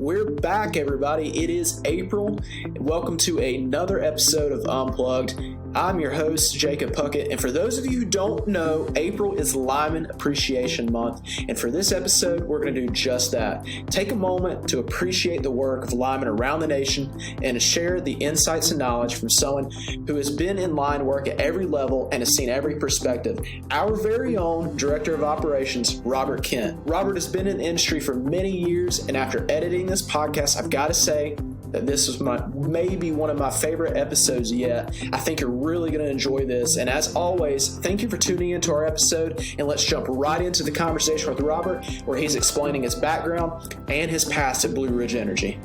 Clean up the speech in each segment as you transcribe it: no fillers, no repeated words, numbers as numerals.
We're back, everybody. It is April. Welcome to another episode of Unplugged. I'm your host, Jacob Puckett, and for those of you who don't know, April is Lineman Appreciation Month, and for this episode, we're going to do just that. Take a moment to appreciate the work of linemen around the nation and to share the insights and knowledge from someone who has been in line work at every level and has seen every perspective. Our very own Director of Operations, Robert Kent. Robert has been in the industry for many years, and after editing this podcast, I've got to say that this was maybe one of my favorite episodes yet. I think you're really going to enjoy this. And as always, thank you for tuning into our episode. And let's jump right into the conversation with Robert, where he's explaining his background and his past at Blue Ridge Energy.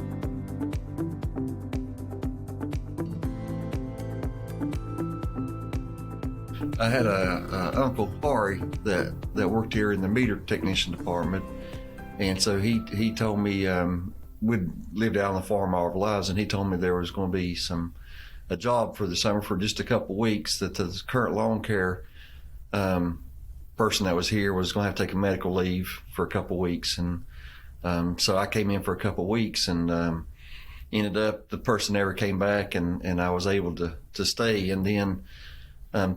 I had a Uncle Harry that worked here in the meter technician department. And so he told me, we'd lived out on the farm all our lives, and he told me there was going to be a job for the summer for just a couple of weeks, that the current lawn care person that was here was going to have to take a medical leave for a couple of weeks. And so I came in for a couple of weeks, and ended up the person never came back, and I was able to stay. And then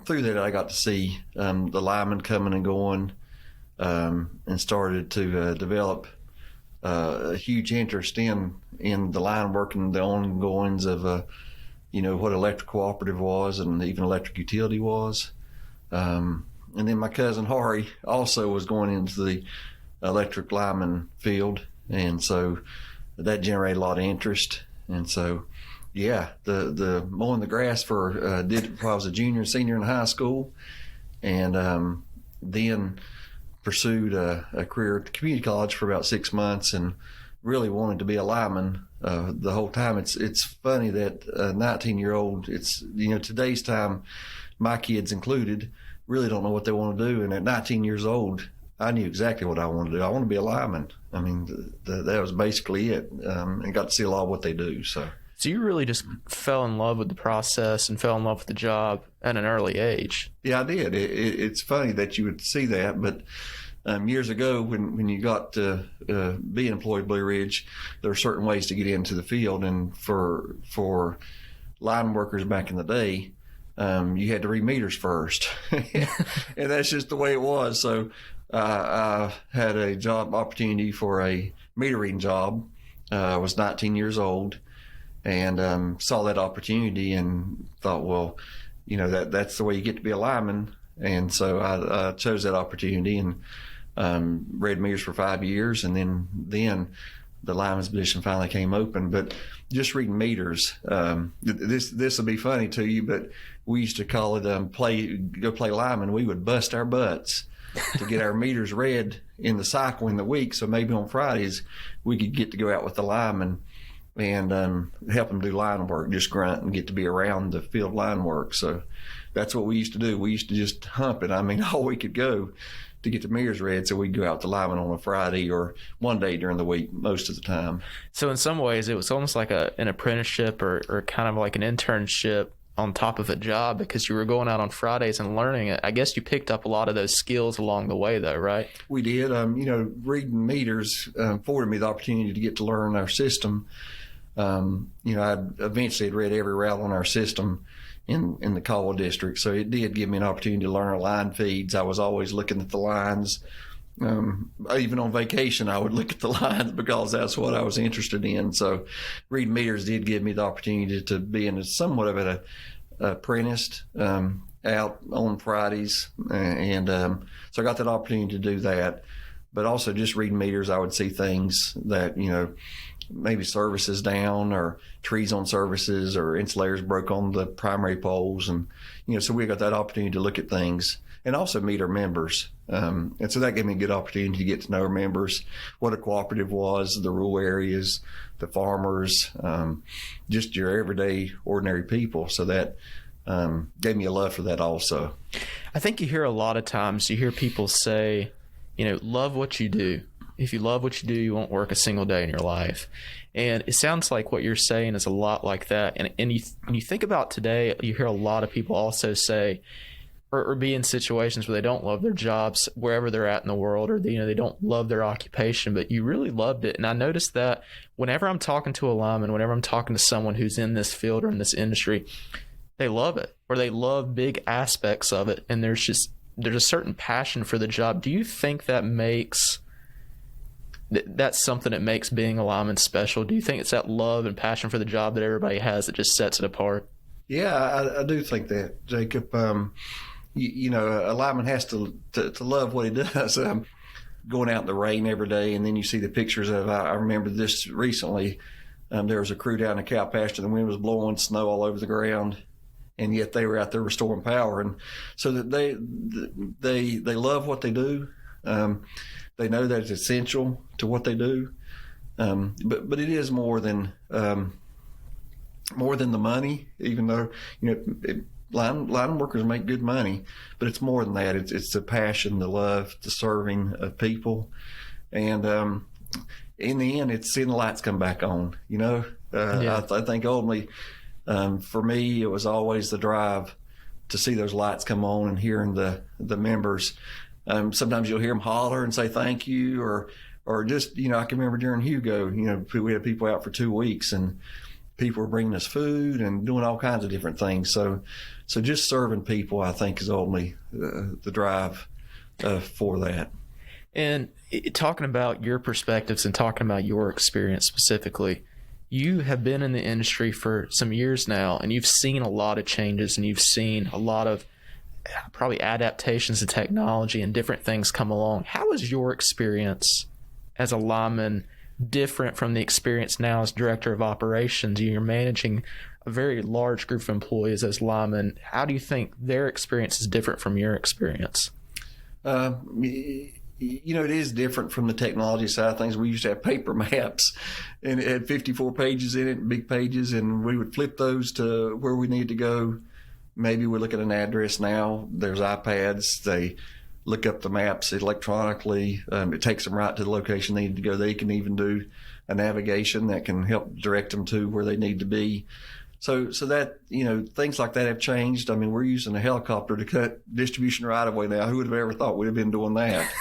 through that, I got to see the linemen coming and going, and started to develop a huge interest in the line work and the ongoings of what electric cooperative was and even electric utility was. And then my cousin Harry also was going into the electric lineman field, and so that generated a lot of interest. And so the mowing the grass did it before I was a junior and senior in high school, and then pursued a career at the community college for about 6 months, and really wanted to be a lineman the whole time. It's funny that a 19-year-old, today's time, my kids included, really don't know what they want to do. And at 19 years old, I knew exactly what I wanted to do. I want to be a lineman. I mean, that was basically it, and got to see a lot of what they do. So you really just fell in love with the process and fell in love with the job at an early age. Yeah, I did. It's funny that you would see that, but years ago when you got to be employed at Blue Ridge, there are certain ways to get into the field. And for line workers back in the day, you had to read meters first. And that's just the way it was. So I had a job opportunity for a meter reading job. I was 19 years old. And saw that opportunity and thought, well, that's the way you get to be a lineman. And so I chose that opportunity and read meters for 5 years. And then the lineman's position finally came open. But just reading meters, this will be funny to you, but we used to call it go play lineman. We would bust our butts to get our meters read in the cycle in the week. So maybe on Fridays we could get to go out with the lineman and help them do line work, just grunt and get to be around the field line work. So that's what we used to do. We used to just hump it. I mean, all we could go to get the meters read, so we'd go out to lineman on a Friday or one day during the week most of the time. So in some ways, it was almost like an apprenticeship or kind of like an internship on top of a job, because you were going out on Fridays and learning it. I guess you picked up a lot of those skills along the way, though, right? We did. Reading meters afforded me the opportunity to get to learn our system. I eventually had read every route on our system in the Caldwell district, so it did give me an opportunity to learn our line feeds. I was always looking at the lines. Even on vacation, I would look at the lines because that's what I was interested in. So reading meters did give me the opportunity to be in somewhat of an apprentice out on Fridays. And so I got that opportunity to do that. But also just reading meters, I would see things that, maybe services down or trees on services or insulators broke on the primary poles. And, so we got that opportunity to look at things and also meet our members. And so that gave me a good opportunity to get to know our members, what a cooperative was, the rural areas, the farmers, just your everyday, ordinary people. So that gave me a love for that also. I think you hear a lot of times, you hear people say, love what you do. If you love what you do, you won't work a single day in your life. And it sounds like what you're saying is a lot like that. And when you think about today, you hear a lot of people also say, or be in situations where they don't love their jobs wherever they're at in the world, or they don't love their occupation, but you really loved it. And I noticed that whenever I'm talking to a lineman, whenever I'm talking to someone who's in this field or in this industry, they love it, or they love big aspects of it, and there's a certain passion for the job. Do you think that that's something that makes being a lineman special? Do you think it's that love and passion for the job that everybody has that just sets it apart? Yeah, I do think that, Jacob. A lineman has to love what he does. Going out in the rain every day, and then you see the pictures of. I remember this recently. There was a crew down in a cow pasture. The wind was blowing, snow all over the ground, and yet they were out there restoring power. And so that they love what they do. They know that it's essential to what they do. But it is more than the money. Even though line workers make good money, but it's more than that. It's the passion, the love, the serving of people, and in the end, it's seeing the lights come back on. I think ultimately, for me, it was always the drive to see those lights come on and hearing the members. Sometimes you'll hear them holler and say thank you, or just I can remember during Hugo, we had people out for 2 weeks and people were bringing us food and doing all kinds of different things. So just serving people, I think, is ultimately the drive for that. And talking about your perspectives and talking about your experience specifically, you have been in the industry for some years now, and you've seen a lot of changes, and you've seen a lot of probably adaptations to technology and different things come along. How is your experience as a lineman different from the experience now as director of operations? You're managing a very large group of employees as linemen. How do you think their experience is different from your experience? It is different from the technology side of things. We used to have paper maps, and it had 54 pages in it, big pages, and we would flip those to where we needed to go. Maybe we look at an address now. There's iPads. They look up the maps electronically. It takes them right to the location they need to go. They can even do a navigation that can help direct them to where they need to be. So that, things like that have changed. I mean, we're using a helicopter to cut distribution right away now. Who would have ever thought we'd have been doing that?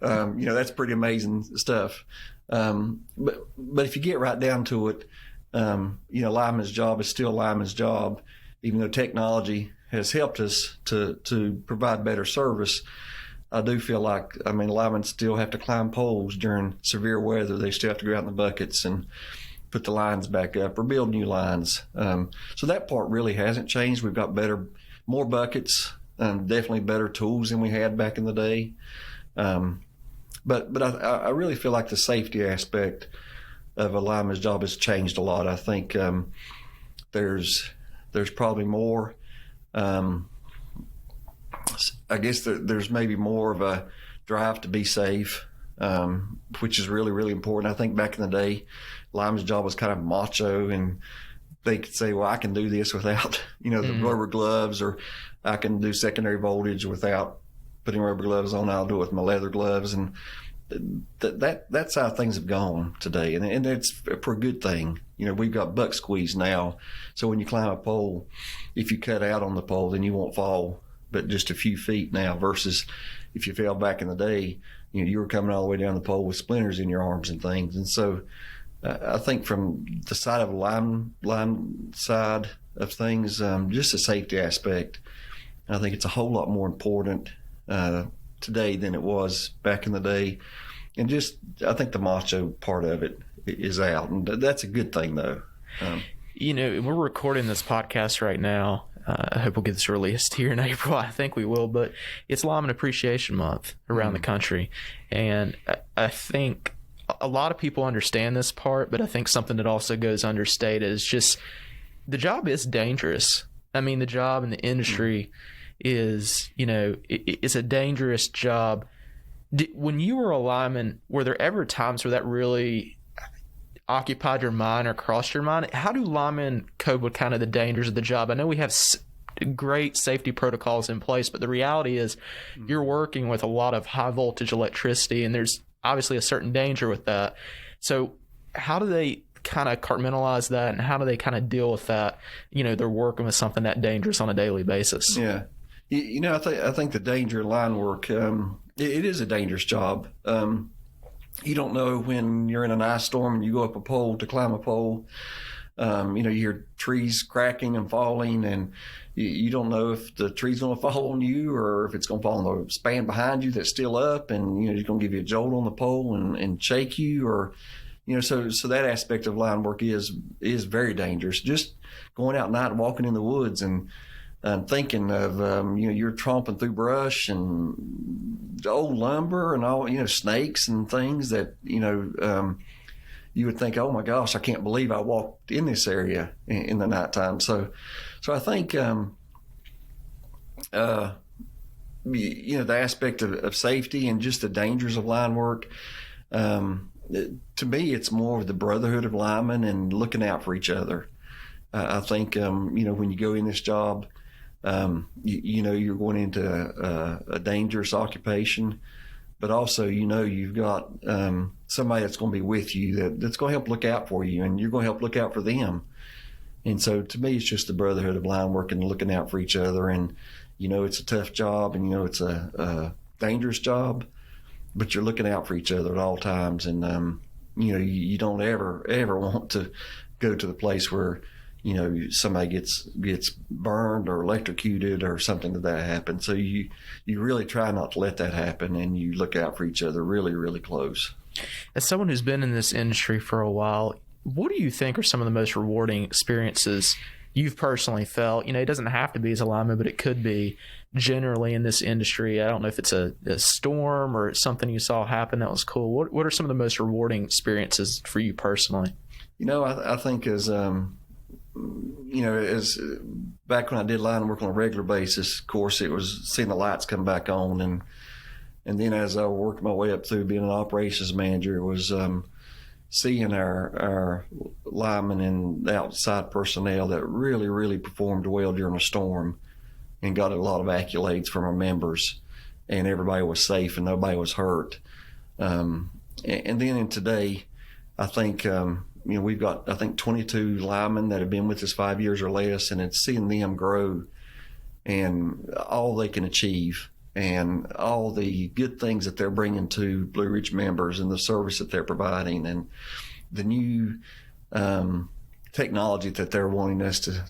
That's pretty amazing stuff. But if you get right down to it, lineman's job is still lineman's job, even though technology has helped us to provide better service. I do feel like, linemen still have to climb poles during severe weather. They still have to go out in the buckets and put the lines back up or build new lines. So that part really hasn't changed. We've got more buckets, definitely better tools than we had back in the day. But I really feel like the safety aspect of a lineman's job has changed a lot. I think there's probably more. I guess there's maybe more of a drive to be safe, which is really, really important. I think back in the day, lineman's job was kind of macho, and they could say, well, I can do this without, the rubber gloves, or I can do secondary voltage without putting rubber gloves on. I'll do it with my leather gloves. And that's how things have gone today. And it's for a good thing. We've got buck squeeze now. So when you climb a pole, if you cut out on the pole, then you won't fall but just a few feet now, versus if you fell back in the day, you were coming all the way down the pole with splinters in your arms and things. And so I think from the side of line side of things, just the safety aspect, I think it's a whole lot more important today than it was back in the day. And just, I think the macho part of it is out, and that's a good thing, though. We're recording this podcast right now. I hope we'll get this released here in April. I think we will, but it's Lineman Appreciation Month around the country. And I think a lot of people understand this part, but I think something that also goes understated is just the job is dangerous. The job in the industry is, it's a dangerous job. When you were a lineman, were there ever times where that really occupied your mind or crossed your mind? How do linemen cope with kind of the dangers of the job? I know we have great safety protocols in place, but the reality is you're working with a lot of high voltage electricity, and there's obviously a certain danger with that. So how do they kind of compartmentalize that, and how do they kind of deal with that? They're working with something that dangerous on a daily basis. Yeah. I think the danger in line work, it is a dangerous job. You don't know when you're in an ice storm and you go up a pole to climb a pole. You hear trees cracking and falling, and you don't know if the tree's going to fall on you or if it's going to fall on the span behind you that's still up, and it's going to give you a jolt on the pole and shake you, or so that aspect of line work is very dangerous. Just going out at night and walking in the woods and thinking of you're tromping through brush and old lumber and all snakes and things that you would think, oh my gosh, I can't believe I walked in this area in the nighttime. So I think the aspect of safety and just the dangers of line work. To me, it's more of the brotherhood of linemen and looking out for each other. I think when you go in this job, you're going into a dangerous occupation, but also you've got somebody that's going to be with you that's going to help look out for you, and you're going to help look out for them. And so to me, it's just the brotherhood of line work and looking out for each other. And it's a tough job, and it's a dangerous job, but you're looking out for each other at all times. And you don't ever want to go to the place where somebody gets burned or electrocuted or something like that happens. So you really try not to let that happen, and you look out for each other really, really close. As someone who's been in this industry for a while, what do you think are some of the most rewarding experiences you've personally felt? It doesn't have to be as a lineman, but it could be generally in this industry. I don't know if it's a storm or something you saw happen that was cool. What are some of the most rewarding experiences for you personally? I think as back when I did line work on a regular basis, of course, it was seeing the lights come back on. And then as I worked my way up through being an operations manager, it was seeing our linemen and outside personnel that really, really performed well during a storm and got a lot of accolades from our members, and everybody was safe and nobody was hurt. And then in today, I think, we've got, 22 linemen that have been with us 5 years or less, and it's seeing them grow and all they can achieve and all the good things that they're bringing to Blue Ridge members and the service that they're providing and the new technology that they're wanting us to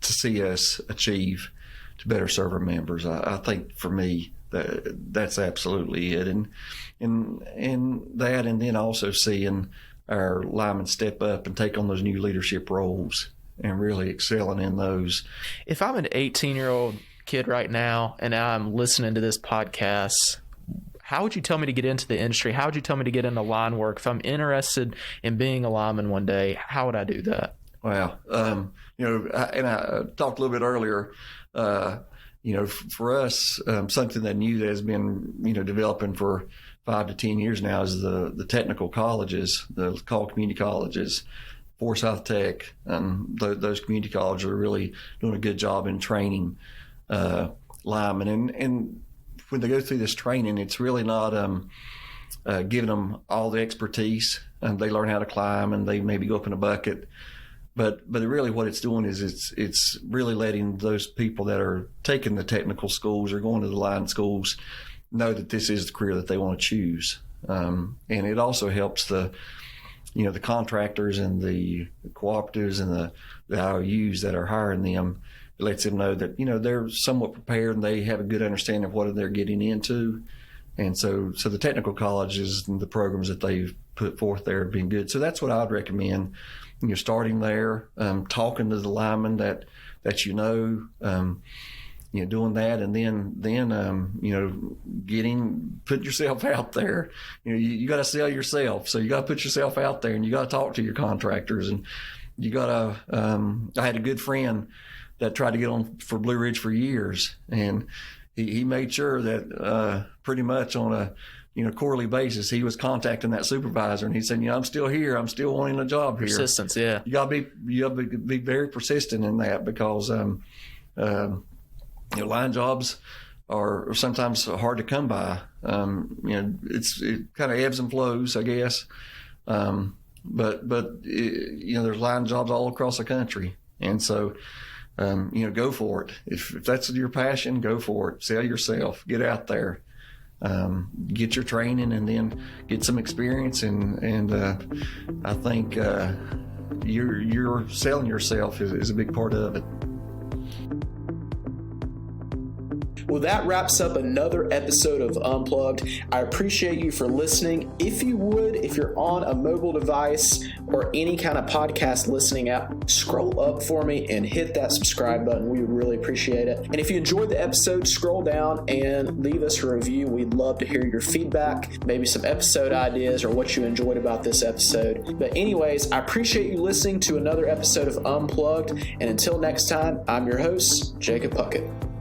see us achieve to better serve our members. I think for me, that's absolutely it. And that, and then also seeing our linemen step up and take on those new leadership roles and really excelling in those. If I'm an 18-year-old kid right now and I'm listening to this podcast, how would you tell me to get into the industry? How would you tell me to get into line work? If I'm interested in being a lineman one day, how would I do that? Wow. I talked a little bit earlier, for us, something that new that has been, developing for 5 to 10 years now is the technical colleges, the called community colleges, Forsyth Tech, and those community colleges are really doing a good job in training linemen. And when they go through this training, it's really not giving them all the expertise, and they learn how to climb and they maybe go up in a bucket. But really what it's doing is it's really letting those people that are taking the technical schools or going to the line schools know that this is the career that they want to choose. And it also helps the contractors and the cooperatives and the IOUs that are hiring them. It lets them know that, they're somewhat prepared and they have a good understanding of what they're getting into. And so the technical colleges and the programs that they've put forth there have been good. So that's what I'd recommend. Starting there, talking to the linemen that doing that, and then put yourself out there. You got to sell yourself, so you got to put yourself out there, and you got to talk to your contractors, and you got to. I had a good friend that tried to get on for Blue Ridge for years, and he made sure that pretty much on a quarterly basis, he was contacting that supervisor, and he said, I'm still here. I'm still wanting a job here. Persistence, yeah. You got to be very persistent in that, because line jobs are sometimes hard to come by. It kind of ebbs and flows, I guess. But there's line jobs all across the country, and so go for it. If that's your passion, go for it. Sell yourself. Get out there. Get your training, and then get some experience. And I think you're selling yourself is a big part of it. Well, that wraps up another episode of Unplugged. I appreciate you for listening. If you're on a mobile device or any kind of podcast listening app, scroll up for me and hit that subscribe button. We would really appreciate it. And if you enjoyed the episode, scroll down and leave us a review. We'd love to hear your feedback, maybe some episode ideas or what you enjoyed about this episode. But anyways, I appreciate you listening to another episode of Unplugged. And until next time, I'm your host, Jacob Puckett.